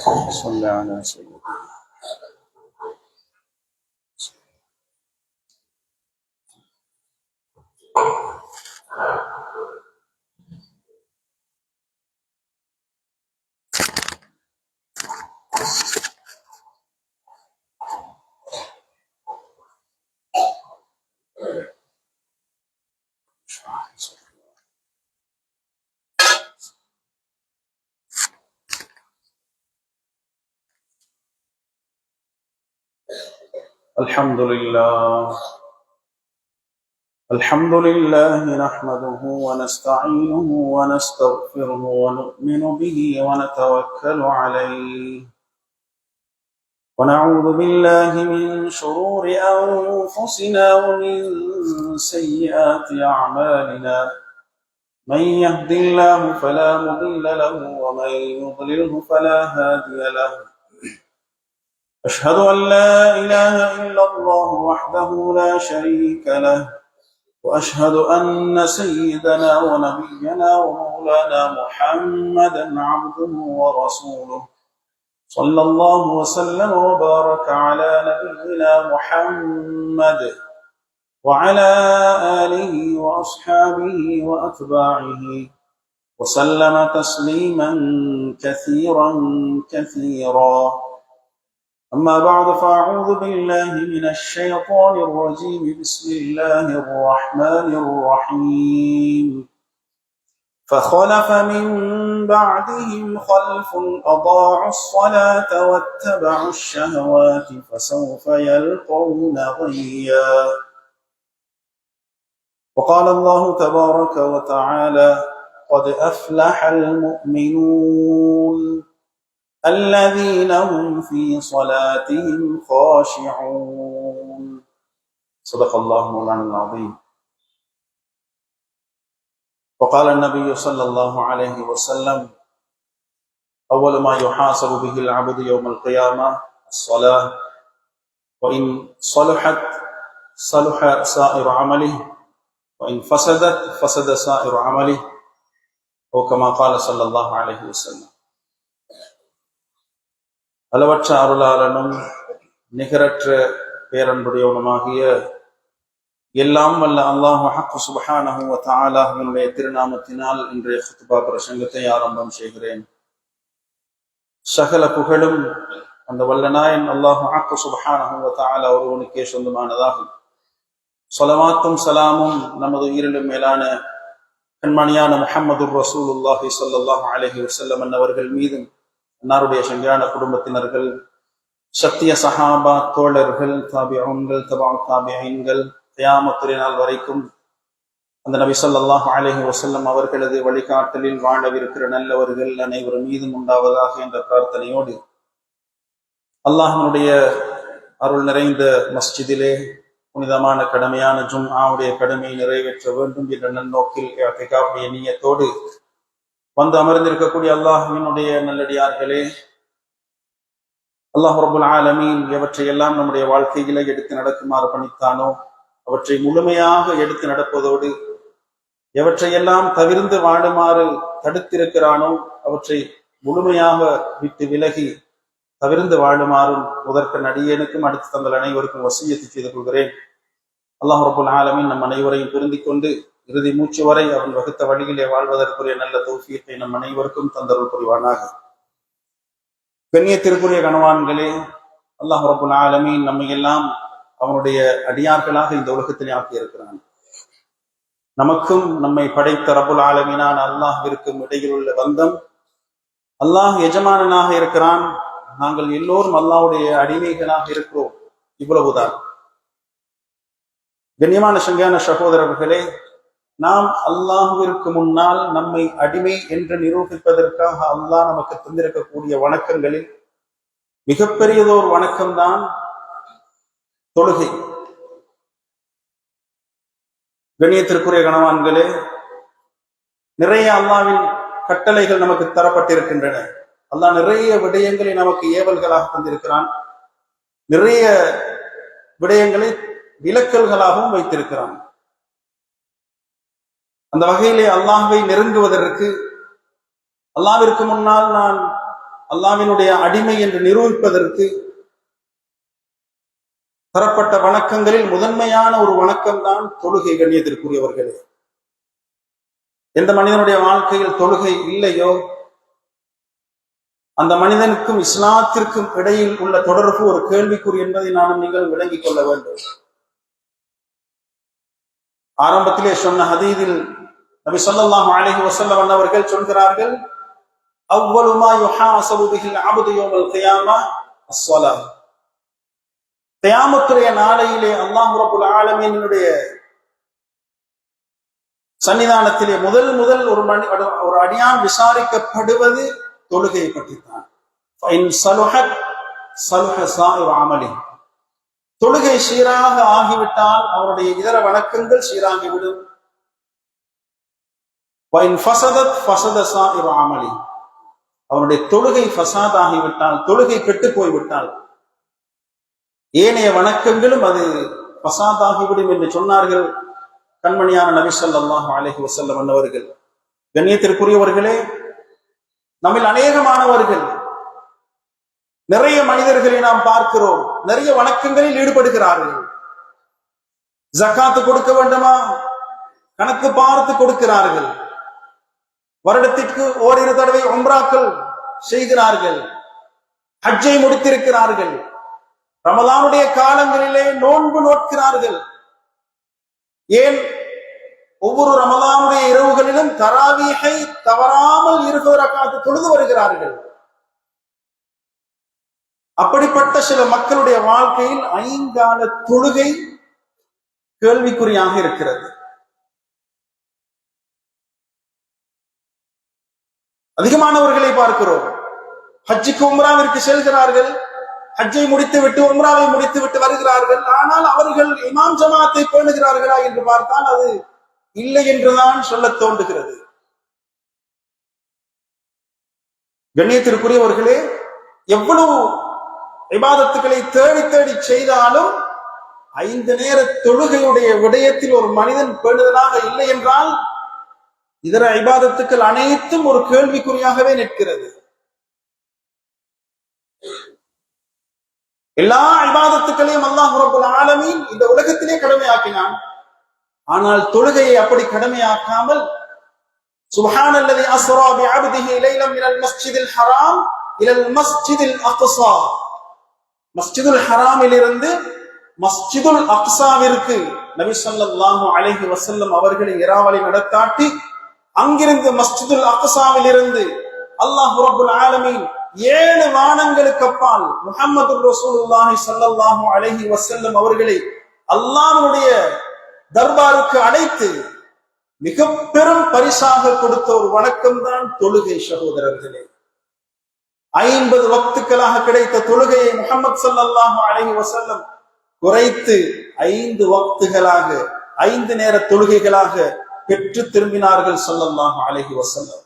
صل على سيدنا الحمد لله نحمده ونستعينه ونستغفره ونؤمن به ونتوكل عليه ونعوذ بالله من شرور أنفسنا ومن سيئات أعمالنا من يهد الله فلا مضل له ومن يضلله فلا هادي له أشهد أن لا إله إلا الله وحده لا شريك له وأشهد أن سيدنا ونبينا ومولانا محمدا عبده ورسوله صلى الله وسلم وبارك على نبينا محمد وعلى آله وأصحابه وأتباعه وسلم تسليما كثيرا أما بعد فأعوذ بالله من الشيطان الرجيم بسم الله الرحمن الرحيم فخلف من بعدهم خلف أضاعوا الصلاة واتبعوا الشهوات فسوف يلقون غيا وقال الله تبارك وتعالى قد أفلح المؤمنون الذين هم في صلاتهم خاشعون صدق الله مولانا العظيم وقال النبي صلى الله عليه وسلم أول ما يحاسب به العبد يوم القيامة الصلاة وإن صلحت صلح سائر عمله وإن فسدت فسد سائر عمله وكما قال صلى الله عليه وسلم அளவற்ற அருளாளனும் நிகரற்ற பேரன்புடையவனுமாகிய எல்லாம் வல்ல அல்லாஹ் சுப்ஹானஹு வ தஆலாவினுடைய திருநாமத்தினால் இன்றைய குத்பா பிரசங்கத்தை ஆரம்பம் செய்கிறேன். சகல புகழும் அந்த வல்லநாயன் அல்லாஹ் சுப்ஹானஹு வ தஆலா ஒருவனுக்கே சொந்தமானதாகும். ஸலவாத்தும் சலாமும் நமது உயிரிலும் மேலான கண்மணியான முஹம்மதுர் ரசூலுல்லாஹி ஸல்லல்லாஹு அலைஹி வஸல்லம் அவர்கள் மீதும் அன்னாருடைய சங்கையான குடும்பத்தினர்கள் சத்திய சஹாபா தோழர்கள் தாபிஊன்கள் தபஉ தாபிஈன்கள் கியாமத்துடைய நாள் வரைக்கும் அந்த நபி ஸல்லல்லாஹு அலைஹி வஸல்லம் அவர்களது வழிகாட்டலில் வாழவிருக்கிற நல்லவர்கள் அனைவரும் மீதும் உண்டாவதாக என்ற பிரார்த்தனையோடு அல்லாஹ்வினுடைய அருள் நிறைந்த மஸ்ஜிதிலே புனிதமான கடமையான ஜும்ஆவுடைய கடமையை நிறைவேற்ற வேண்டும் என்ற நன்னோக்கில் இஅ்திகாஃபுடைய நியத்தோடு வந்து அமர்ந்திருக்கக்கூடிய அல்லாஹ்வினுடைய நல்லடியார்களே, அல்லாஹ் ரப்புல் ஆலமீன் எவற்றையெல்லாம் நம்முடைய வாழ்க்கையில எடுத்து நடக்குமாறு பணித்தானோ அவற்றை முழுமையாக எடுத்து நடப்பதோடு எவற்றையெல்லாம் தவிர்ந்து வாழுமாறு தடுத்திருக்கிறானோ அவற்றை முழுமையாக விட்டு விலகி தவிர்ந்து வாழுமாறும் முதற்கண் அடியேனுக்கும் அடுத்து தங்கள் அனைவருக்கும் வசியத்து செய்து கொள்கிறேன். அல்லாஹ் ரப்புல் ஆலமீன் நம் அனைவரையும் பொருந்திக் கொண்டு இறுதி மூச்சு வரை அவன் வகுத்த வழியிலே வாழ்வதற்குரிய நல்ல தௌஃபீக்கை நம் அனைவருக்கும் தந்தருள் புரிவானாக. கண்ணியத்திற்குரிய கணவான்களே, அல்லாஹ் ரப்புல் ஆலமீன் நம்மை எல்லாம் அவனுடைய அடியார்களாக இந்த உலகத்திலே ஆக்கியிருக்கிறான். நமக்கும் நம்மை படைத்த ரப்புல் ஆலமீனான அல்லாஹ்விற்கும் இடையில் உள்ள பந்தம், அல்லாஹ் எஜமானனாக இருக்கிறான், நாங்கள் எல்லோரும் அல்லாஹ்வுடைய அடிமைகளாக இருக்கிறோம், இவ்வளவுதான். கண்ணியமான சங்கையான சகோதரர்களே, நாம் அல்லாஹ்விற்கு முன்னால் நம்மை அடிமை என்று நிரூபிப்பதற்காக அல்லாஹ் நமக்கு தந்திருக்கக்கூடிய வணக்கங்களில் மிகப்பெரியதோர் வணக்கம்தான் தொழுகை. கண்ணியத்திற்குரிய கணவான்களே, நிறைய அல்லாஹ்வின் கட்டளைகள் நமக்கு தரப்பட்டிருக்கின்றன. அல்லாஹ் நிறைய விடயங்களை நமக்கு ஏவல்களாக தந்திருக்கிறான், நிறைய விடயங்களை விலக்கல்களாகவும் வைத்திருக்கிறான். அந்த வகையிலே அல்லாஹ்வை நெருங்குவதற்கு, அல்லாஹ்விற்கு முன்னால் நான் அல்லாஹ்வினுடைய அடிமை என்று நிரூபிப்பதற்கு தரப்பட்ட வணக்கங்களில் முதன்மையான ஒரு வணக்கம் தான் தொழுகை. கண்ணியத்திற்குரியவர்களே, எந்த மனிதனுடைய வாழ்க்கையில் தொழுகை இல்லையோ அந்த மனிதனுக்கும் இஸ்லாத்திற்கும் இடையில் உள்ள தொடர்பு ஒரு கேள்விக்குறி என்பதை நானும் நீங்கள் விளங்கிக் கொள்ள வேண்டும். ஆரம்பத்திலே சொன்ன ஹதீஸில் நபி ஸல்லல்லாஹு அலைஹி வஸல்லம் அவர்கள் சொல்கிறார்கள், அவ்வளு மா யுஹாஸபு பிஹில் அப்து யௌமல் கியாமா அஸ்ஸலாத். கியாமத்துடைய நாளையிலே அல்லாஹ் ரப்புல் ஆலமீனுடைய சன்னிதானத்திலே முதல் ஒரு அடியான் விசாரிக்கப்படுவது தொழுகையை பற்றித்தான். தொழுகை சீராக ஆகிவிட்டால் அவருடைய இதர வணக்கங்கள் சீராகிவிடும். அவனுடைய தொழுகை ஃபசாத் ஆகிவிட்டால், தொழுகை கெட்டு போய்விட்டால் ஏனைய வணக்கங்களும் அது ஃபசாத் ஆகிவிடும் என்று சொன்னார்கள் கண்மணியான நபி ஸல்லல்லாஹு அலைஹி வஸல்லம் அவர்கள். கண்ணியத்திற்குரியவர்களே, நம்மில் அநேகமானவர்கள், நிறைய மனிதர்களை நாம் பார்க்கிறோம், நிறைய வணக்கங்களில் ஈடுபடுகிறார்கள். ஜகாத்து கொடுக்க வேண்டுமா, கணக்கு பார்த்து கொடுக்கிறார்கள். வருடத்திற்கு ஓரிரு தடவை உம்ராக்கள் செய்கிறார்கள், ஹஜ்ஜை முடித்திருக்கிறார்கள். ரமலானுடைய காலங்களிலே நோன்பு நோக்கிறார்கள். ஏன் ஒவ்வொரு ரமலானுடைய இரவுகளிலும் தராவீஹை தவறாமல் 20 ரக்காத்து தொழுது வருகிறார்கள். அப்படிப்பட்ட சில மக்களுடைய வாழ்க்கையில் ஐங்கால தொழுகை கேள்விக்குறியாக இருக்கிறது. அதிகமானவர்களை பார்க்கிறோம், ஹஜ்ஜுக்கு உம்ராவிற்கு செல்கிறார்கள், ஹஜ்ஜை முடித்துவிட்டு உம்ராவை முடித்துவிட்டு வருகிறார்கள். ஆனால் அவர்கள் இமாம் ஜமாத்தை பேணுகிறார்களா என்று பார்த்தால் அது இல்லை என்றுதான் சொல்ல தோன்றுகிறது. கண்ணியத்திற்குரியவர்களே, எவ்வளவு இபாதத்துக்களை தேடி தேடி செய்தாலும் 5 நேர தொழுகையுடைய விடயத்தில் ஒரு மனிதன் பேணுதலாக இல்லை என்றால் இதர இபாதத்துக்கள் அனைத்தும் ஒரு கேள்விக்குறியாகவே நிற்கிறது. எல்லா இபாதத்துக்களையும் அல்லாஹ் ரப்பல் ஆலமீன் இந்த உலகத்திலே கடமையாக்கினான். ஆனால் தொழுகையை அப்படி கடமையாக்காமல், சுப்ஹானல்லதி அஸ்ரா பிஅப்திஹி லைலம் மினல் மஸ்ஜிதில் ஹராம் இலல் மஸ்ஜிதில் அக்ஸா, மஸ்ஜிதுல் ஹராமிலிருந்து மஸ்ஜிதுல் அக்ஸாவிற்கு நபி ஸல்லல்லாஹு அலைஹி வஸல்லம் அவர்களை இராவலை நடத்தாட்டி, அங்கிருந்து மஸ்ஜிதுல் அக்ஸாவிலிருந்து அல்லாஹ் ரப்பல் ஆலமீன் 7 வானங்களுக்கு அப்பால் முஹம்மது ரசூலுல்லாஹி ஸல்லல்லாஹு அலைஹி வஸல்லம் அவர்களை அல்லாஹ்வுடைய தர்பாருக்கு அழைத்து மிக பெரும் பரிசாக கொடுத்த ஒரு வணக்கம் தான் தொழுகை. சகோதரர்களே, 50 வக்துக்களாக கிடைத்த தொழுகையை முஹம்மது ஸல்லல்லாஹு அலைஹி வஸல்லம் குறைத்து 5 வக்துகளாக, 5 நேர தொழுகைகளாக பெற்று திரும்பினார்கள் ஸல்லல்லாஹு அலைஹி வஸல்லம்.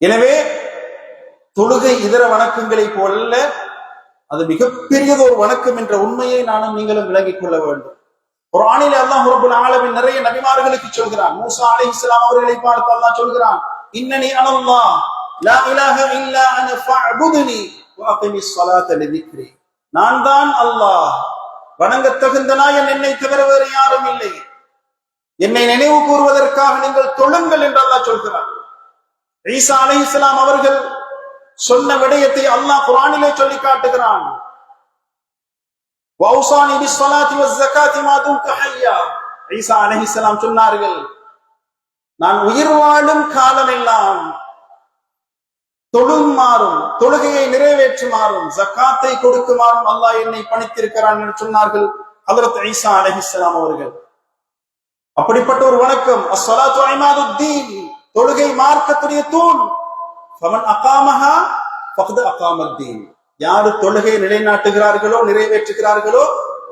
எனவே தொழுகை இதர வணக்கங்களை போல அது மிகப்பெரியது ஒரு வணக்கம் என்ற உண்மையை நானும் நீங்களும் விளங்கிக் கொள்ள வேண்டும். குர்ஆனில் அல்லாஹ் ரப்பல் ஆலமீன் நிறைய நபிமார்களுக்கு சொல்கிறான். மூசா அலைஹிஸ்ஸலாம் அவர்களை பார்த்து அல்லாஹ் சொல்கிறான், இன்னனி அனல்லாஹ் லா இலாஹ இல்லா அன ஃபஅபுதுனி வ அகிமிஸ் ஸலாத லிذிக்ரி. நான் தான் அல்லாஹ், வணங்கத் தகுந்த நாயன் என்னை தவிர வேறு யாரும் இல்லை, என்னை நினைவு கூறுவதற்காக நீங்கள் தொழுங்கள் என்று அல்லாஹ் சொல்கிறான். ஈசா அலைஹிஸ்ஸலாம் அவர்கள் சொன்ன விடயத்தை அல்லாஹ் குர்ஆனிலே சொல்லி காட்டுகிறான். வௌசானி பிஸ்ஸலாத்தி வஸ்ஸகாத்தி மா தும்து ஹய்யா. ஈசா அலைஹிஸ்ஸலாம் சொன்னார்கள், நான் உயிர் வாழும் காலமெல்லாம் தொழுமாறும், தொழுகையை நிறைவேற்றுமாறும், ஜகாத்தை கொடுக்குமாறும் அல்லாஹ் என்னை பணித்திருக்கிறான் என்று சொன்னார்கள் ஹஜ்ரத் ஈசா அலைஹிஸ்ஸலாம் அவர்கள். அப்படிப்பட்ட ஒரு வணக்கம், அஸ்ஸலாத்து இமாதுத்தீன், தொழுகை மார்க்கத்துடைய தூண். ஃபமன் அகாமஹா ஃபக்த் அகாமத்தீன். யாரு தொழுகையை நிலைநாட்டுகிறார்களோ, நிறைவேற்றுகிறார்களோ,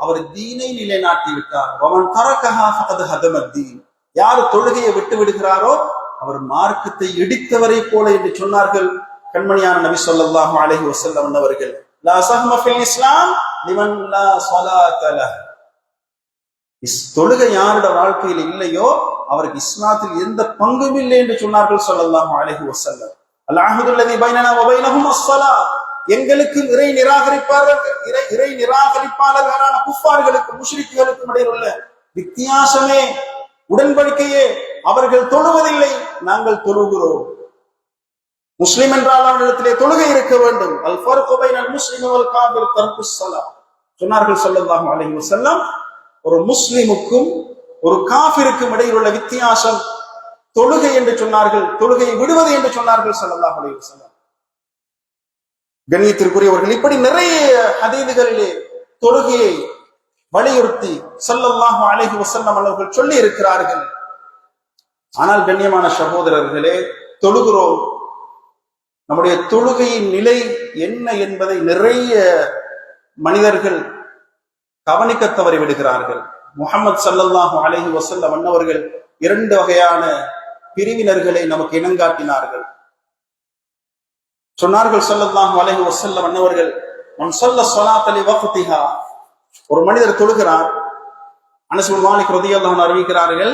அவர் தீனை நிலைநாட்டி விட்டார். வமன் தரகஹா ஃபக்த் ஹதமத்தீன். யாரு தொழுகையை விட்டு விடுகிறாரோ அவர் மார்க்கத்தை இடித்தவரை போல என்று சொன்னார்கள் கண்மணியான நபி ஸல்லல்லாஹு அலைஹி வஸல்லம் அவர்கள். லா ஸஹ்ம ஃபில் இஸ்லாம் லிமன் லா ஸலாத லஹ். தொழுகை யாருடைய வாழ்க்கையில் இல்லையோ அவருக்கு இஸ்லாத்தில் எந்த பங்கும் இல்லை என்று சொன்னார்கள் ஸல்லல்லாஹு அலைஹி வஸல்லம். அல்-அஹ்துல்லதி பைனனா வ பைனஹும் அஸ்-ஸலாத், எங்களுக்கு இறை நிராகரிப்பாளர்களான குஃபார்களுக்கு முஷ்ரிக்குகளுக்கும் இடையில் உள்ள வித்தியாசமே, உடன்படிக்கையே, அவர்கள் தொழுவதில்லை, நாங்கள் தொழுகிறோம். முஸ்லிம் என்றால் அவரிடத்திலே தொழுகை இருக்க வேண்டும். அல் ஃபர்கு பைனல் முஸ்லிம் வல் காஃபிர் தர்குஸ் ஸலாத் சொன்னார்கள் ஸல்லல்லாஹு அலைஹி வஸல்லம். ஒரு முஸ்லிமுக்கும் ஒரு காஃபிருக்கும் இடையில் உள்ள வித்தியாசம் தொழுகை என்று சொன்னார்கள், தொழுகையை விடுவது என்று சொன்னார்கள் ஸல்லல்லாஹு அலைஹி வஸல்லம். கண்ணியத்திற்குரியவர்கள், இப்படி நிறைய ஹதீதுகளிலே தொழுகையை வலியுறுத்தி ஸல்லல்லாஹு அலைஹி வஸல்லம் அவர்கள் சொல்லி இருக்கிறார்கள். ஆனால் கண்ணியமான சகோதரர்களே, தொழுகிறோம், நம்முடைய தொழுகையின் நிலை என்ன என்பதை நிறைய மனிதர்கள் கவனிக்க தவறி விடுகிறார்கள். முஹம்மது ஸல்லல்லாஹு அலைஹி வஸல்லம் அன்னவர்கள் இரண்டு வகையான பிரிவினர்களை நமக்கு இனங்காட்டினார்கள். சொன்னார்கள் ஸல்லல்லாஹு அலைஹி வஸல்லம் அன்னவர்கள், மன் ஸல்ல ஸலாத்த லிவக்திஹா, ஒரு மனிதர் தொழுகிறார். அனஸ் பின் மாலிக் ரலியல்லாஹு அன்ஹு அறிவிக்கிறார்கள்,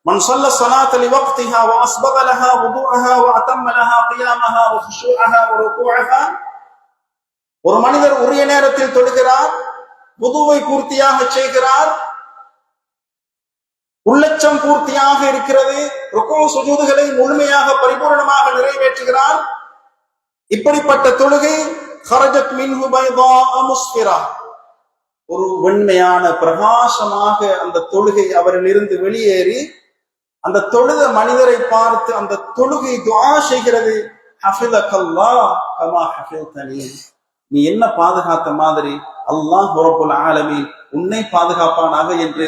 மன் ஸல்ல ஸலாத்த லிவக்திஹா வ அஸ்பக லஹா வுதுஅஹா வ அதம்ம லஹா கியாமஹா வ குஷூஅஹா வ ருகூஅஹா, ஒரு மனிதர் உரிய நேரத்தில் தொழுகிறார், வுதுவை பூர்த்தியாக செய்கிறார், உள்ளச்சம் பூர்த்தியாக இருக்கிறது, ருக்கூ சுஜூதுகளை முழுமையாக பரிபூர்ணமாக நிறைவேற்றுகிறார். இப்படிப்பட்ட தொழுகை خرجت منه بيضاء مسفرة, ஒரு வெண்மையான பிரகாசமாக அந்த தொழுகை அவரில் இருந்து வெளியேறி அந்த தொழுத மனிதரை பார்த்து அந்த தொழுகை துஆ செய்கிறது, ஹஃபிதக்கல்லாஹ் கமா ஹஃபிதனி, நீ என்ன பாதுகாத்த மாதிரி அல்லாஹ் ரப்புல் ஆலமீன் உன்னை பாதுகாப்பானாக என்று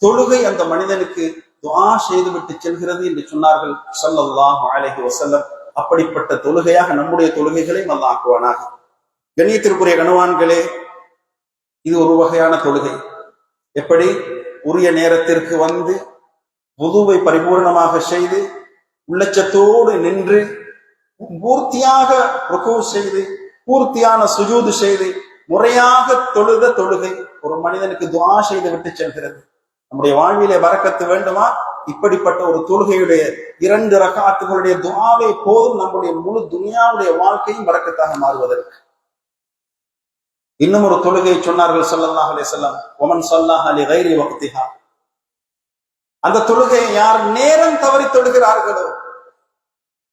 தொழுகை அந்த மனிதனுக்கு துஆ செய்துவிட்டு செல்கிறது என்று சொன்னார்கள் ஸல்லல்லாஹு அலைஹி வஸல்லம். அப்படிப்பட்ட தொழுகையாக நம்முடைய தொழுகைகளை அல்லாஹ் ஆக்குவானாக. கண்ணியத்திற்குரிய கணவான்களே, இது ஒரு வகையான தொழுகை. எப்படி? உரிய நேரத்திற்கு வந்து வுதுவை பரிபூர்ணமாக செய்து உள்ளச்சத்தோடு நின்று பூர்த்தியாக ருக்கூ செய்து பூர்த்தியான சுஜூது செய்து முறையாக தொழுத தொழுகை ஒரு மனிதனுக்கு துஆ செய்து விட்டு செல்கிறது. நம்முடைய வாழ்விலே பரக்கத்து வேண்டுமா? இப்படிப்பட்ட ஒரு தொழுகையுடைய 2 ரக்காத்துகளுடைய துஆவே போதும் நம்முடைய முழு துனியாவுடைய வாழ்க்கையும் பரக்கத்தாக மாறுவதற்கு. இன்னும் ஒரு தொழுகையை சொன்னார்கள் ஸல்லல்லாஹு அலைஹி வஸல்லம், வமன் ஸல்லஹா லிகைரி வக்திஹா, அந்த தொழுகையை யார் நேரம் தவறி தொழுகிறார்களோ,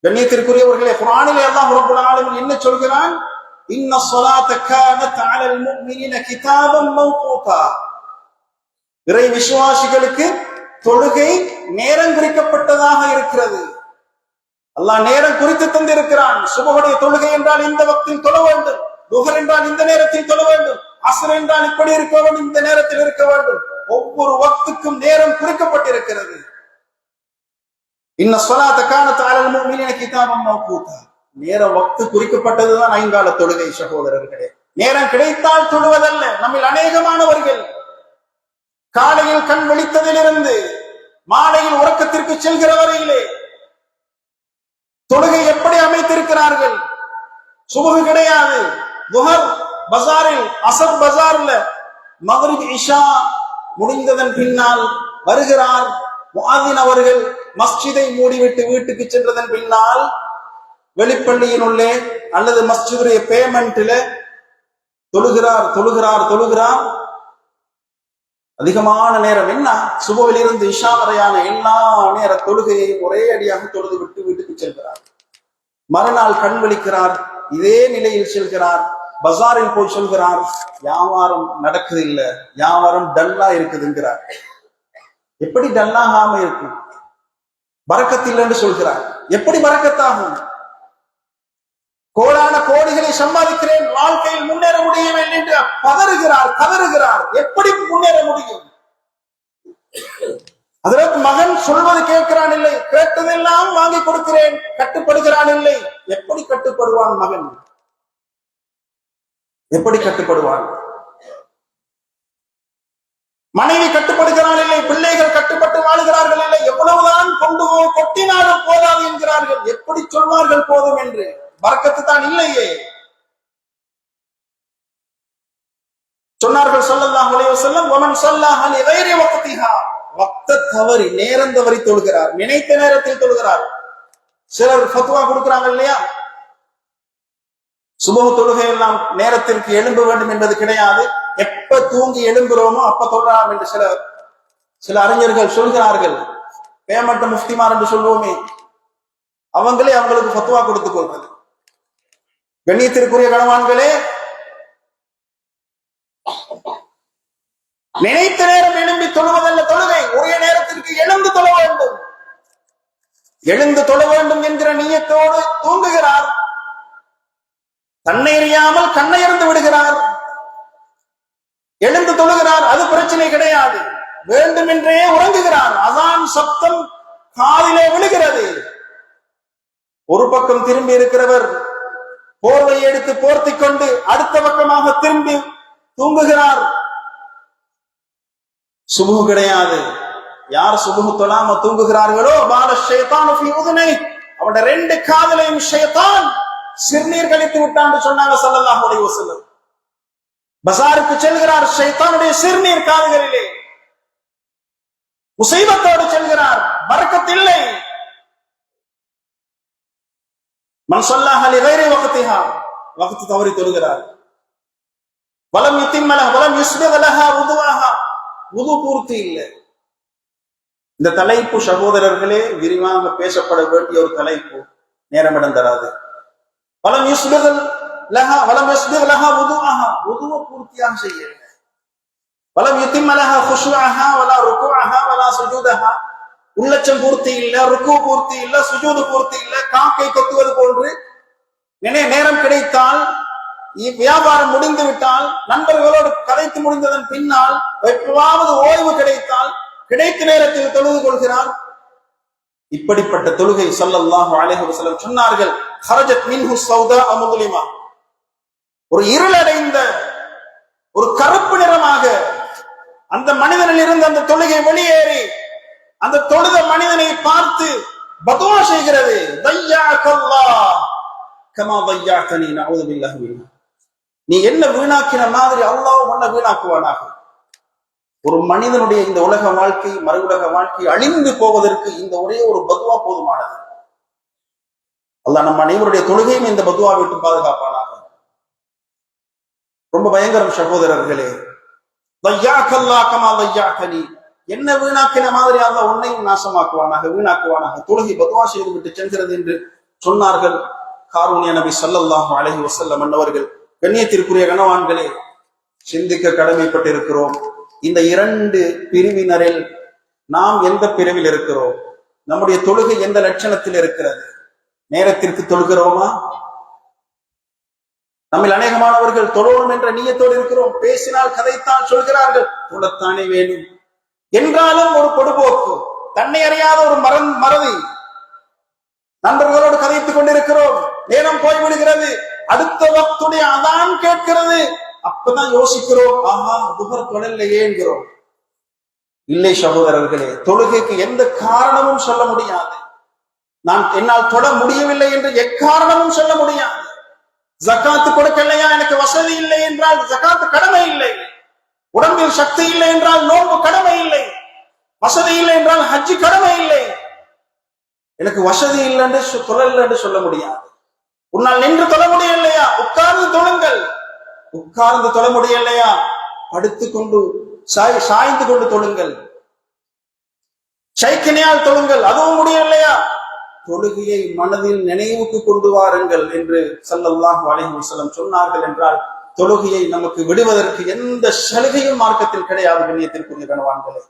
கண்ணியத்திற்குரியவர்களே, குர்ஆனிலே அல்லாஹ் ரப்பல் ஆலமீன் என்ன சொல்கிறான்? இன்ன ஸலாத கானத் அலல் முஃமினீன கிதாபன் மவ்கூதா, இறை விசுவாசிகளுக்கு தொழுகை நேரம் குறிக்கப்பட்டதாக இருக்கிறது. அல்லாஹ் நேரம் குறித்து தந்திருக்கிறான். சுபஹுடைய தொழுகை என்றால் இந்த வக்தில் தொழ வேண்டும், துஹர் என்றால் இந்த நேரத்தில் தொழ வேண்டும், அஸ்ர் என்றால் இப்படி இருக்க வேண்டும், இந்த நேரத்தில் இருக்க வேண்டும். ஒவ்வொரு வக்துக்கும் நேரம் குறிக்கப்பட்டிருக்கிறது. இன்ன ஸலாத கானத் அலல் முஃமினீன கிதாபன் மவ்கூதா, நேரம் வக்து குறிக்கப்பட்டதுதான் ஐங்கால தொழுகை. சகோதரர்களே, நேரம் கிடைத்தால் தொழுவதல்ல. நம்மில் அநேகமானவர்கள் காலையில் கண் விழித்ததிலிருந்து மாலையில் உறக்கத்திற்கு செல்கிற வரையிலே தொழுகை எப்படி அமைத்திருக்கிறார்கள்? சுபஹ் கிடையாது, துஹர் பஜாரில், அசர் பஜார்ல, மக்ரிப் இஷா முடிந்ததன் பின்னால் வருகிறார். முஅத்தின் அவர்கள் மஸ்ஜிதை மூடிவிட்டு வீட்டுக்கு சென்றதன் பின்னால் வெளிப்பள்ளியின் உள்ளே அல்லது மஸ்ஜிதுடைய பேமெண்ட்ல தொழுகிறார். அதிகமான நேரம் என்ன? சுபவில் இருந்து இஷா வரையான எல்லா நேர தொழுகையை ஒரே அடியாக தொழுது விட்டு வீட்டுக்கு செல்கிறார். மறுநாள் கண் விழிக்கிறார், இதே நிலையில் செல்கிறார், பஜாரில் போய் சொல்கிறார், வியாபாரம் நடக்குது இல்ல, வியாபாரம் டல்லா இருக்குதுங்கிறார். எப்படி டல்லாகாம இருக்கும்? பரக்கத்து இல்லைன்னு சொல்கிறார். எப்படி பரக்கத்தாகும்? கோடான கோடிகளை சம்பாதிக்கிறேன், வாழ்க்கையில் முன்னேற முடியும் என்று கதறுகிறார். எப்படி முன்னேற முடியும்? அதற்கு மகன் சொல்வது கேட்கிறான் இல்லை, கேட்டதெல்லாம் வாங்கி கொடுக்கிறேன், கட்டுப்படுகிறான் இல்லை. எப்படி கட்டுப்படுவான் மகன்? எப்படி கட்டுப்படுவான்? மனைவி கட்டுப்படுகிறாள் இல்லை, பிள்ளைகள் கட்டுப்பட்டு வாழுகிறார்கள் இல்லை. எவ்வளவுதான் கொண்டு போய் கொட்டினாலும் போதாது என்கிறார்கள். எப்படி சொல்வார்கள் போதும் என்று? பரக்கத்து தான் இல்லையே. சொன்னார்கள் ஸல்லல்லாஹு அலைஹி வஸல்லம், வமன் ஸல்லஹா லிகைரி வக்திஹா, வக்த தவறி நேரம் தவறி தொழுகிறார், நினைத்த நேரத்தில் தொழுகிறார். சிலர் ஃபத்வா கொடுக்குறாங்க இல்லையா, சுபஹ் தொழுகை எல்லாம் நேரத்திற்கு எழும்ப வேண்டும் என்பது கிடையாது, எப்ப தூங்கி எழும்புறோமோ அப்ப தொழலாம் என்று சில அறிஞர்கள் சொல்கிறார்கள். பேமட்ட முஃப்திமார் என்று சொல்லுவோமே, அவங்களே அவங்களுக்கு ஃபத்வா கொடுத்துக் கொள்றது. கண்ணியத்திற்குரிய கணவான்களே, நினைத்த நேரம் எழும்பி தொழுவதல்ல தொழுகை, உரிய நேரத்திற்கு எழுந்து தொழ வேண்டும். எழுந்து தொழ வேண்டும் என்கிற நியத்தோடு தூங்குகிறார், தன்னை அறியாமல் கண்ணை இருந்து விடுகிறார், எழுந்து தொழுகிறார், அது பிரச்சனை கிடையாது. வேண்டுமென்றே உறங்குகிறார், அதான் சப்தம் காதிலே விழுகிறது. ஒரு பக்கம் திரும்பி இருக்கிறவர் போர்வை எடுத்து போர்த்தி கொண்டு அடுத்த பக்கமாக திரும்பி தூங்குகிறார். சுபுஹ் கிடையாது. யார் சுபுஹ் தொழாம தூங்குகிறார்களோ பால ஷைத்தான் ஃபீ உதுனை, அவட ரெண்டு காதலையும் ஷைத்தான் சிறுநீர் கழித்து விட்டான்னு சொன்னாங்க ஸல்லல்லாஹு அலைஹி வஸல்லம். பஸாருக்கு செல்கிறார், ஷைத்தானுடைய சிறுநீர் காதுகளிலே, முசீபத்தோடு செல்கிறார், பரக்கத் இல்லை. மன் ஸல்லஹா லிகைரி வக்திஹா, வக்த் தவறி தொழுகிறார். வலம் யுத்திம்ம லஹா வலம் யுஸ்பிக லஹா வுதுஹா, வுது பூர்த்தி இல்லை. இந்த தலைப்பு சகோதரர்களே விரிவாக பேசப்பட வேண்டிய ஒரு தலைப்பு, நேரமிடம் தராது. வலம் யுஸ்பிக லஹா வலம் யுஸ்பிக லஹா வுதுஹா, வுதுவை பூர்த்தியாக செய்யல. வலம் யுத்திம்ம லஹா குஷூஅஹா வலா ருகூஅஹா வலா சுஜூதஹா, உள்ளச்சம் பூர்த்தி இல்ல, ருக்கு பூர்த்தி இல்ல, சுஜூது பூர்த்தி இல்ல. காக்கை கொத்துவது போன்று நேரம் கிடைத்தால், வியாபாரம் முடிந்து விட்டால், நண்பர்களோடு கதைத்து முடிந்ததன் பின்னால் எப்பவாவது ஓய்வு கிடைத்தால் கிடைத்த நேரத்தில் தொழுது கொள்கிறார். இப்படிப்பட்ட தொழுகை ஸல்லல்லாஹு அலைஹி வஸல்லம் சொன்னார்கள், ஹரஜத் மின்ஹு ஸௌதா முஸ்லிமா, ஒரு இருளடைந்த ஒரு கருப்பு நிறமாக அந்த மனிதனில் இருந்து அந்த தொழுகை வெளியேறி அந்த தொழுத மனிதனை பார்த்து பதுவா செய்கிறது, தையாக்கல்லாஹ் கமா தையாக்கனி நஊது பில்லாஹி மின்ஹு, நீ என்ன வீணாக்கின மாதிரி அல்லாஹ் உன்னை வீணாக்குவானாக. ஒரு மனிதனுடைய இந்த உலக வாழ்க்கை மறுஉலக வாழ்க்கை அழிந்து போவதற்கு இந்த ஒரே ஒரு பதுவா போதுமானது. அல்லாஹ் நம்ம அனைவருடைய தொழுகையும் இந்த பதுவா விட்டு பாதுகாப்பானாக. ரொம்ப பயங்கரம் சகோதரர்களே. தையாக்கல்லாஹ் கமா தையாக்கனி, என்ன வீணாக்கின மாதிரி அல்லாஹ் உன்னையும் நாசமாக்குவானாக, வீணாக்குவானாக. தொழுகை பதுவா செய்து விட்டு செல்கிறது என்று சொன்னார்கள் காரூணிய நபி ஸல்லல்லாஹு அலைஹி வஸல்லம் அன்னவர்கள். கண்ணியத்திற்குரிய கணவான்களே, சிந்திக்க கடமைப்பட்டிருக்கிறோம். இந்த இரண்டு பிரிவினரில் நாம் எந்த பிரிவில் இருக்கிறோம்? நம்முடைய தொழுகை எந்த லட்சணத்தில் இருக்கிறது? நேரத்திற்கு தொழுகிறோமா? நம்மில் அநேகமானவர்கள் தொழணும் என்ற நியத்தோடு இருக்கிறோம். பேசினால் கதைத்தால் சொல்கிறார்கள், தொழத்தானே வேணும் என்றாலும் ஒரு பொடுபோக்கு, தன்னை அறியாத ஒரு மறதி. நண்பர்களோடு கதைத்துக் கொண்டிருக்கிறோம், நேரம் போய்விடுகிறது, அடுத்த வக்துடைய அதான் கேட்கிறது, அப்பதான் யோசிக்கிறோம், ஆஹா துஹர் தொழலையே என்கிறோம். இல்லை சகோதரர்களே, தொழுகைக்கு எந்த காரணமும் சொல்ல முடியாது. என்னால் தொட முடியவில்லை என்று எக்காரணமும் சொல்ல முடியாது. ஜகாத்து கொடுக்கலையா, எனக்கு வசதி இல்லை என்றால் ஜகாத்து கடமை இல்லை. உடம்பில் சக்தி இல்லை என்றால் நோன்பு கடமை இல்லை. வசதி இல்லை என்றால் ஹஜ்ஜி கடமை இல்லை. எனக்கு வசதி இல்லை என்று தொழல் என்று சொல்ல முடியாது. உன்னால் நின்று தொழ முடியலையா, உட்கார்ந்து தொழுங்கள். உட்கார்ந்து தொழ முடியலையா, படுத்துக்கொண்டு சாய்ந்து கொண்டு தொழுங்கள். சைக்கினையால் தொழுங்கள், அதுவும் முடியலையா, தொழுகையை மனதில் நினைவுக்கு கொண்டு வாருங்கள் என்று ஸல்லல்லாஹு அலைஹி வஸல்லம் சொன்னார்கள். என்றால் தொழுகையை நமக்கு விடுவதற்கு எந்த சலுகையும் மார்க்கத்தில் கிடையாது. கண்ணியத்திற்குரிய கணவான்களே,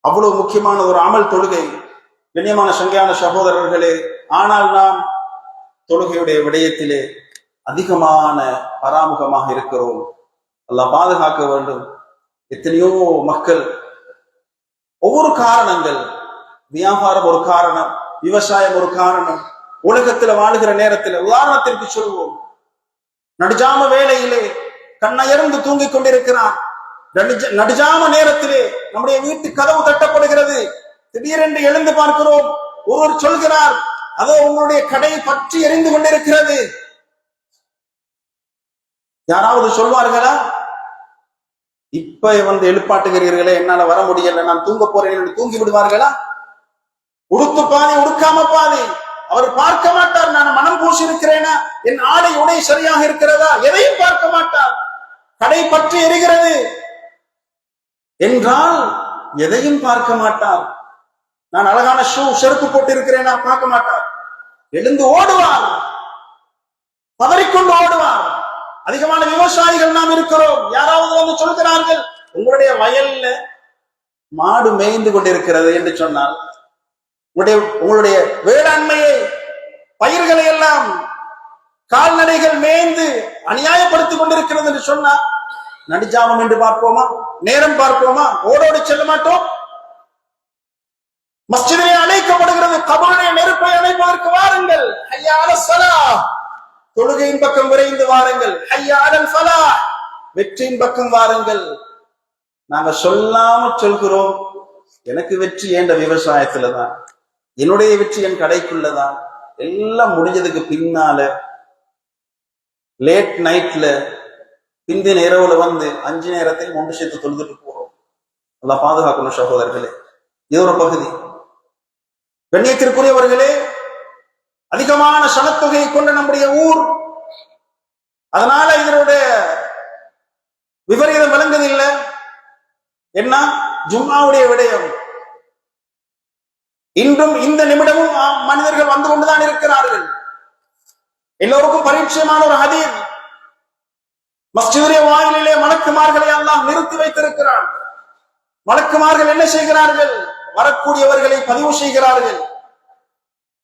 அவ்வளவு முக்கியமான ஒரு அமல் தொழுகை. கண்ணியமான சங்கையான சகோதரர்களே, ஆனால் நாம் தொழுகையுடைய விடயத்திலே அதிகமான பராமுகமாக இருக்கிறோம். அல்லாஹ் பாதுகாக்க வேண்டும். எத்தனையோ மக்கள் ஒவ்வொரு காரணங்கள், வியாபாரம் ஒரு காரணம், விவசாயம் ஒரு காரணம், உலகத்தில் வாழுகிற நேரத்தில் உதாரணத்திற்கு சொல்வோம், நடுஜாம வேளையிலே கண்ணயர்ந்து தூங்கிக் கொண்டிருக்கிறான். நடுஜாம நேரத்திலே நம்முடைய வீட்டு கதவு தட்டப்படுகிறது. திடீரென்று எழுந்து பார்க்கிறோம், ஒருவர் சொல்கிறார், அதோ உங்களுடைய கடை பற்றி எரிந்து கொண்டிருக்கிறது. யாராவது சொல்வார்களா, இப்ப எழுப்பாட்டுகிறீர்களே, என்னால வர முடியல, நான் தூங்க போறேன் என்று தூங்கி விடுவார்களா? உடுத்து பாதி உடுக்காம பாதி, அவர் பார்க்க மாட்டார் நான் மனம் பூசி இருக்கிறேனா, என் ஆடை உடை சரியாக இருக்கிறதா, எதையும் பார்க்க மாட்டார். கடை பற்றி எரிகிறது என்றால் எதையும் பார்க்க மாட்டார். நான் அழகான செருப்பு போட்டு இருக்கிறேனா பார்க்க மாட்டார். எழுந்து ஓடுவார், பதறிக்கொண்டு ஓடுவார். அதிகமான விவசாயிகள் நாம் இருக்கிறோம். யாராவது வந்து சொல்கிறார்கள் உங்களுடைய வயல்ல மாடு மேய்ந்து கொண்டிருக்கிறது என்று சொன்னால், உங்களுடைய வேளாண்மையை பயிர்களை எல்லாம் கால்நடைகள் மேய்ந்து அநியாயப்படுத்திக் கொண்டிருக்கிறது என்று சொன்னா நடிஜாமம் என்று பார்ப்போமா? நேரம் பார்ப்போமா? ஓடோடி செல்ல மாட்டோம். மஸ்ஜிதிலே அழைக்கப்படுகிறது, கபருடைய நெருப்பை அணைப்பதற்கு வாருங்கள். ஹய்யா அலஸ் ஸலாஹ், தொழுகையின் பக்கம் விரைந்து வாருங்கள். ஹய்யா அலல் ஃபலாஹ், வெற்றியின் பக்கம் வாருங்கள். நாங்க சொல்லாம சொல்கிறோம், எனக்கு வெற்றி என்ற விவசாயத்துலதான், என்னுடைய வெற்றி என் கடைக்குள்ளதான். எல்லாம் முடிஞ்சதுக்கு பின்னால லேட் நைட்ல பிந்தின இரவுல வந்து 5 நேரத்தில் 3 சேர்த்து தொழுதுட்டு போறோம். நல்லா பாதுகாக்கணும் சகோதரர்களே. இது ஒரு பகுதி. கண்ணியத்திற்குரியவர்களே, அதிகமான சனத்தொகையை கொண்ட நம்முடைய ஊர், அதனால இதனுடைய விபரீதம் விளங்குதில்லை. என்ன ஜும்மாவுடைய விடயம். இன்றும் இந்த நிமிடமும் மனிதர்கள் வந்து கொண்டுதான் இருக்கிறார்கள். எல்லோருக்கும் பரிச்சயமான ஒரு ஹதீஸ், மஸ்ஜிதுடைய வாயிலே மலக்குமார்களை அல்லாஹ் நிறுத்தி வைத்திருக்கிறான். மலக்குமார்கள் என்ன செய்கிறார்கள்? வரக்கூடியவர்களை பதிவு செய்கிறார்கள்.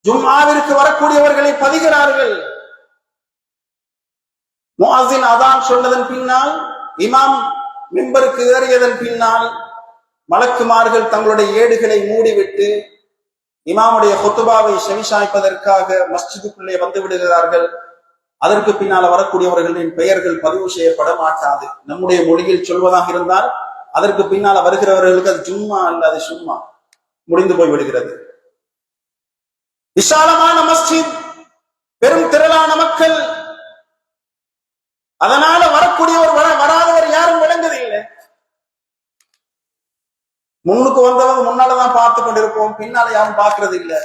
ஜும்ஆவிற்கு வரக்கூடியவர்களை பதிகிறார்கள். முஅஸ்ஸின் அதான் சொன்னதன் பின்னால், இமாம் மிம்பருக்கு ஏறியதன் பின்னால் மலக்குமார்கள் தங்களுடைய ஏடுகளை மூடிவிட்டு இமாமுடைய ஹுத்பாவை செவிசாய்ப்பதற்காக மஸ்ஜிதுக்குள்ளே வந்து விடுகிறார்கள். அதற்கு பின்னால வரக்கூடியவர்களின் பெயர்கள் பதிவு செய்யப்பட மாட்டாது. நம்முடைய மொழியில் சொல்வதாக இருந்தால் அதற்கு பின்னால வருகிறவர்களுக்கு அது ஜும்மா அல்ல, அது சும்மா, முடிந்து போய் விடுகிறது. விசாலமான மஸ்ஜித், பெரும் திரளான மக்கள், அதனால வரக்கூடியவர் வராதவர் யாரும் விளங்குதில்லை. முன்னுக்கு வந்தவங்க முன்னாலதான் பார்த்து கொண்டிருப்போம், பின்னால யாரும் பார்க்கறது இல்லை.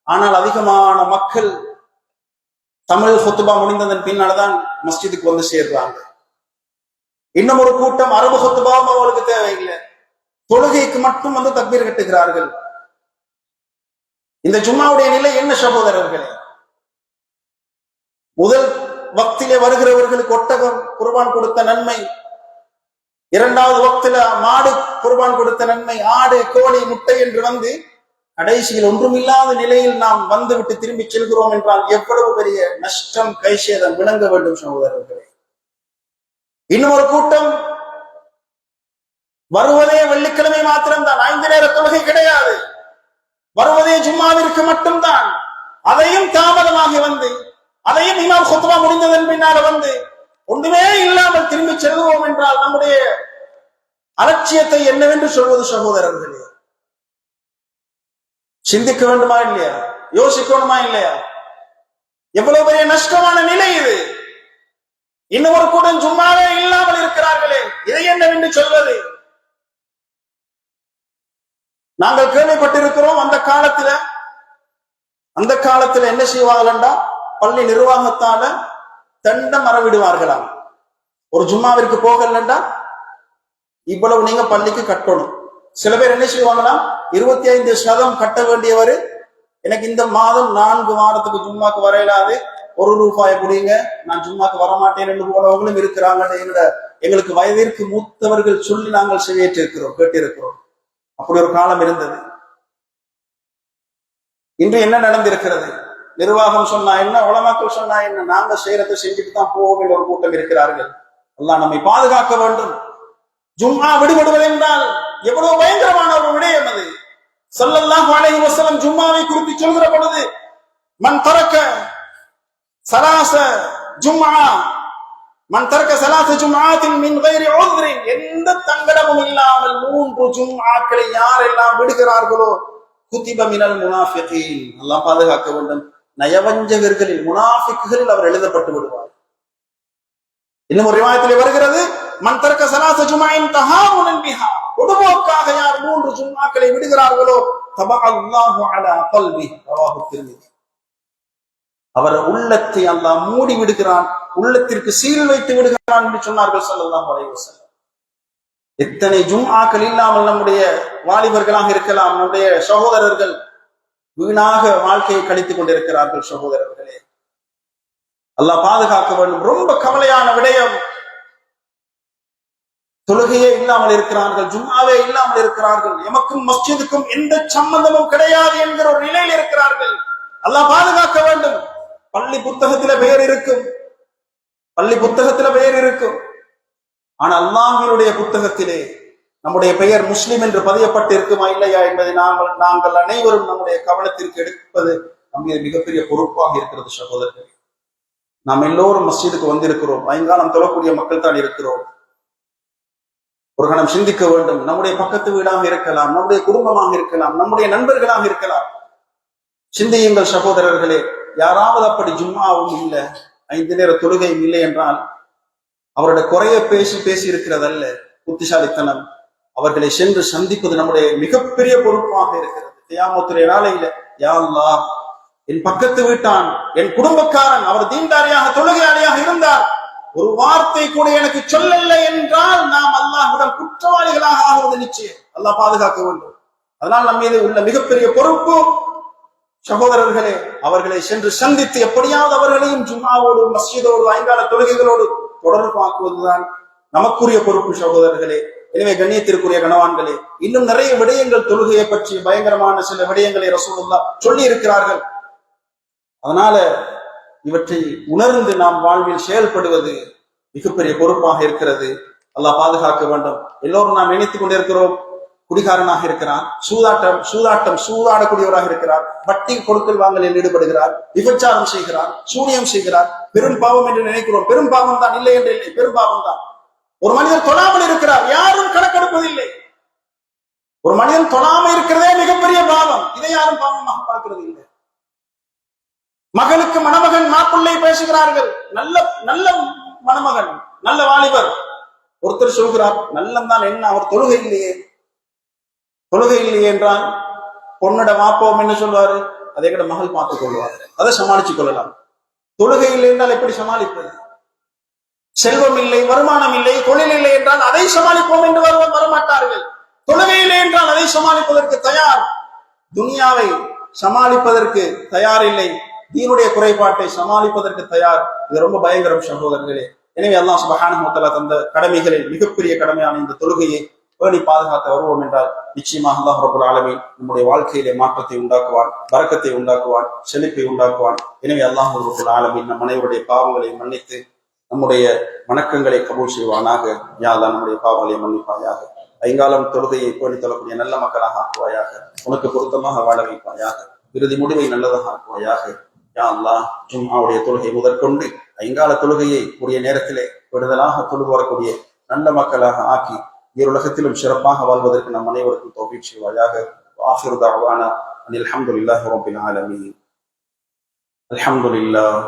ஆனால் அதிகமான மக்கள் தமிழ் ஹுத்பா முடிந்ததன் பின்னால்தான் மஸ்ஜிதுக்கு வந்து சேர்றாங்க. இன்னும் ஒரு கூட்டம் அரபு ஹுத்பாவும் அவர்களுக்கு தேவையில்லை, தொழுகைக்கு மட்டும் வந்து தக்பீர் கட்டுகிறார்கள். இந்த ஜும்மாவுடைய நிலை என்ன சகோதரர்களே? முதல் வக்திலே வருகிறவர்களுக்கு ஒட்டகம் குர்பான் கொடுத்த நன்மை, இரண்டாவது வக்தில மாடு குர்பான் கொடுத்த நன்மை, ஆடு கோழி முட்டை என்று வந்து கடைசியில் ஒன்றுமில்லாத நிலையில் நாம் வந்துவிட்டு திரும்பி செல்கிறோம் என்றால் எவ்வளவு பெரிய நஷ்டம், கைசேதம் விளங்க வேண்டும் சகோதரர்களே. இன்னொரு கூட்டம் வருவதே வெள்ளிக்கிழமை மாத்திரம்தான், 5 நேர தொழுகை கிடையாது, வருவதே ஜும்மாவிற்கு மட்டும்தான். அதையும் தாமதமாகி வந்து, அதையும் இமாம் ஹுத்பா முடிந்ததன் பின்னால வந்து ஒன்றுமே இல்லாமல் திரும்பி செல்வோம் என்றால் நம்முடைய அலட்சியத்தை என்னவென்று சொல்வது சகோதரர்களே? சிந்திக்க வேண்டுமா இல்லையா? யோசிக்கணுமா இல்லையா? எவ்வளவு பெரிய நஷ்டமான நிலை இது. இன்னொரு கூட்டம் சும்மாவே இல்லாமல் இருக்கிறார்களே, இதை என்னவென்று சொல்வது? நாங்கள் கேள்விப்பட்டிருக்கிறோம், அந்த காலத்துல என்ன செய்வார்களா, பள்ளி நிர்வாகத்தால தண்டம் மறவிடுவார்களாம். ஒரு ஜும்மாவிற்கு போகலண்டா இவ்வளவு நீங்க பள்ளிக்கு கட்டணும். சில பேர் என்ன செய்வாங்களாம், 25% கட்ட வேண்டியவர், எனக்கு இந்த மாதம் 4 வாரத்துக்கு ஜும்மாக்கு வரையிலாது, ₹1 கொடுங்க, நான் ஜும்மாக்கு வரமாட்டேன் என்று போனவங்களும் இருக்கிறாங்க. எங்களுக்கு வயதிற்கு மூத்தவர்கள் சொல்லி நாங்கள் செவியேற்றிருக்கிறோம், கேட்டிருக்கிறோம். அப்படி ஒரு காலம் இருந்தது. இன்று என்ன நடந்திருக்கிறது? நிர்வாகம் சொன்னா என்ன, உலமாக்கள் சொன்னா என்ன, நாங்க செய்யறதை செஞ்சுட்டு தான் போவோம் என்ற ஒரு கூட்டம் இருக்கிறார்கள். அல்லாஹ் நம்மை பாதுகாக்க வேண்டும். ஜும்ஆ விடுபடுவது என்றால் எவ்வளவு பயங்கரமான ஒரு விடயம் அது. ஸல்லல்லாஹு அலைஹி வஸல்லம் ஜும்மாவை குறித்து சொல்கிற பொழுது, மன் தரக்க ஸலாஸ ஜும்ஆ, மன் தரக்க ஸலாஸ ஜும்ஆத்தின் மின் கைரி உத்ரின், எந்த தங்கடமும் இல்லாமல் 3 ஜும்ஆக்களை யாரெல்லாம் விடுகிறார்களோ, குதிப மினல் முனாஃபிகீன், அல்லாஹ் பாதுகாக்க வேண்டும், நயவஞ்சகர்களில், முனாஃபிக்குகளில் அவர் எழுதப்பட்டு விடுவார். இன்னும் ஒரு ரிவாயத்திலே வருகிறது, மன் தரக்க ஸலாஸ ஜும்ஆஇன் தஹாவுனன் பிஹா, பொதுவாக்காக யார் 3 ஜும்ஆக்களை விடுகிறார்களோ, தபஅல்லாஹு அலா கல்பி, ரவாஹு திர்மிதி, அவர் உள்ளத்தை அல்லாஹ் மூடி விடுகிறான், உள்ளத்திற்கு சீல் வைத்து விடுகிறான் என்று சொன்னார்கள் ஸல்லல்லாஹு அலைஹி வஸல்லம். எத்தனை ஜும்ஆக்கள் இல்லாமல் நம்முடைய வாலிபர்களாக இருக்கலாம், நம்முடைய சகோதரர்கள் வீணாக வாழ்க்கையை கழித்துக் கொண்டிருக்கிறார்கள். சகோதரர்களே, அல்லாஹ் பாதுகாக்க வேண்டும். ரொம்ப கவலையான விடயம், தொழுகையே இல்லாமல் இருக்கிறார்கள், ஜும்ஆவே இல்லாமல் இருக்கிறார்கள், எமக்கும் மஸ்ஜிதுக்கும் எந்த சம்பந்தமும் கிடையாது என்கிற ஒரு நிலையில் இருக்கிறார்கள். அல்லாஹ் பாதுகாக்க வேண்டும். பள்ளி புத்தகத்தில பெயர் இருக்கும், பள்ளி புத்தகத்தில பெயர் இருக்கும், ஆனா அல்லாஹ்வினுடைய புத்தகத்திலே நம்முடைய பெயர் முஸ்லிம் என்று பதியப்பட்டு இருக்குமா இல்லையா என்பதை நாங்கள் அனைவரும் நம்முடைய கவனத்திற்கு எடுப்பது நம்முடைய மிகப்பெரிய பொறுப்பாக இருக்கிறது. சகோதரர்களே, நாம் எல்லோரும் மஸ்ஜிதுக்கு வந்திருக்கிறோம், ஐங்காலம் தொழக்கூடிய மக்கள் தான் இருக்கிறோம். ஒரு கணம் சிந்திக்க வேண்டும். நம்முடைய பக்கத்து வீடாக இருக்கலாம், நம்முடைய குடும்பமாக இருக்கலாம், நம்முடைய நண்பர்களாக இருக்கலாம். சிந்தியுங்கள் சகோதரர்களே, யாராவது அப்படி ஜும்மாவும் இல்லை, 5 நேர தொழுகையும் இல்லை என்றால் அவருடைய குறைய பேசி இருக்கிறதல்ல புத்திசாலித்தனம். அவர்களை சென்று சந்திப்பது நம்முடைய மிகப்பெரிய பொறுப்பாக இருக்கிறது. கியாமத்துடைய நாளையில, யா அல்லாஹ், என் பக்கத்து வீட்டான், என் குடும்பக்காரன், அவர் தீண்டாரியாக தொழுகையாளியாக இருந்தார், ஒரு வார்த்தை கூட எனக்கு சொல்லவில்லை என்றால் நாம் அல்லாஹ்விடம் குற்றவாளிகளாக ஆகுவது நிச்சயம். அல்லாஹ் பாதுகாக்க வேண்டும். அதனால் நம் மீது உள்ள மிகப்பெரிய பொறுப்பு சகோதரர்களே, அவர்களை சென்று சந்தித்து எப்படியாவது அவர்களையும் ஜும்மாவோடு, மஸ்ஜிதோடு, ஐங்கால தொழுகைகளோடு தொடர்பாக்குவதுதான் நமக்குரிய பொறுப்பு சகோதரர்களே. எனவே கண்ணியத்திற்குரிய கணவான்களே, இன்னும் நிறைய விடயங்கள் தொழுகையை பற்றி பயங்கரமான சில விடயங்களை ரசூலுல்லாஹ் சொல்லி இருக்கிறார்கள். அதனால இவற்றை உணர்ந்து நாம் வாழ்வில் செயல்படுவது மிகப்பெரிய பொறுப்பாக இருக்கிறது. அல்லாஹ் பாதுகாக்க வேண்டும். எல்லோரும் நாம் நினைத்துக் கொண்டிருக்கிறோம், குடிகாரனாக இருக்கிறார், சூதாடக்கூடியவராக இருக்கிறார், வட்டி கொடுக்கல் வாங்கலில் ஈடுபடுகிறார், விபச்சாரம் செய்கிறார், சூனியம் செய்கிறார், பெரும் பாவம் என்று நினைக்கிறோம். பெரும் பாவம் தான், இல்லை என்று இல்லை, பெரும் பாவம் தான். ஒரு மனிதர் தொழாமல் இருக்கிறார், யாரும் கணக்கெடுப்பதில்லை. ஒரு மனிதன் தொழாமல் இருக்கிறதே மிகப்பெரிய பாவம், இதை யாரும் பாவமாக பார்க்கிறது இல்லை. மகனுக்கு மணமகன் மாப்பிள்ளை பேசுகிறார்கள், நல்ல நல்ல மணமகன், நல்ல வாலிபர். ஒருத்தர் சொல்கிறார், நல்லந்தான் என்ன, அவர் தொழுகை இல்லையே. தொழுகை இல்லையே என்றால் பொண்ணோட மாப்போம் என்ன சொல்வாரு, அதை கூட மகள் பார்த்துக் கொள்வார், அதை சமாளிச்சுக் கொள்ளலாம். தொழுகை இல்லை என்றால் எப்படி சமாளிப்பது? செல்வம் இல்லை, வருமானம் இல்லை, தொழில் இல்லை என்றால் அதை சமாளிப்போம் என்று வரமாட்டார்கள். தொழுகை இல்லை என்றால் அதை சமாளிப்பதற்கு தயார், துனியாவை சமாளிப்பதற்கு தயார் இல்லை, தீனுடைய குறைபாட்டை சமாளிப்பதற்கு தயார். இது ரொம்ப பயங்கரம் சகோதரர்களே. எனவே அல்லாஹ் சுப்ஹானஹு வ தஆலா தந்த கடமைகளில் மிகப்பெரிய கடமையான இந்த தொழுகையை பேணி பாதுகாத்து வருவோம் என்றால் நிச்சயமாக அல்லாஹ் ரப்பல் ஆலமீன் நம்முடைய வாழ்க்கையிலே மாற்றத்தை உண்டாக்குவான், பரக்கத்தை உண்டாக்குவான், செழிப்பை உண்டாக்குவான். எனவே அல்லாஹ் ரப்பல் ஆலமீன் நம் அனைவருடைய பாவங்களை மன்னித்து நம்முடைய வணக்கங்களை கபூல் செய்வானாக. யா அல்லாஹ் நம்முடைய பாவங்களை மன்னிப்பாயாக, ஐங்காலம் தொழுகையை பேணி தொழக்கூடிய நல்ல மக்களாக ஆக்குவாயாக, உனக்கு பொருத்தமாக வாழ வைப்பாயாக, இறுதி முடிவை நல்லதாக ஆக்குவாயாக. யா அல்லாஹ், ஜும்ஆவுடைய தொழுகை முதற்கொண்டு ஐங்கால தொழுகையை உரிய நேரத்திலே விடுதலாக தொழுது வரக்கூடிய நல்ல மக்களாக ஆக்கி உலகத்திலும் சிறப்பாக வாழ்வதற்கு நம் அனைவருக்கும் தௌஃபீக் செய்வாயாக. ஆஃபிரு தஅவானா அனில் ஹம்துலில்லாஹி ரப்பில் ஆலமீன். அல்ஹம்துலில்லாஹ்.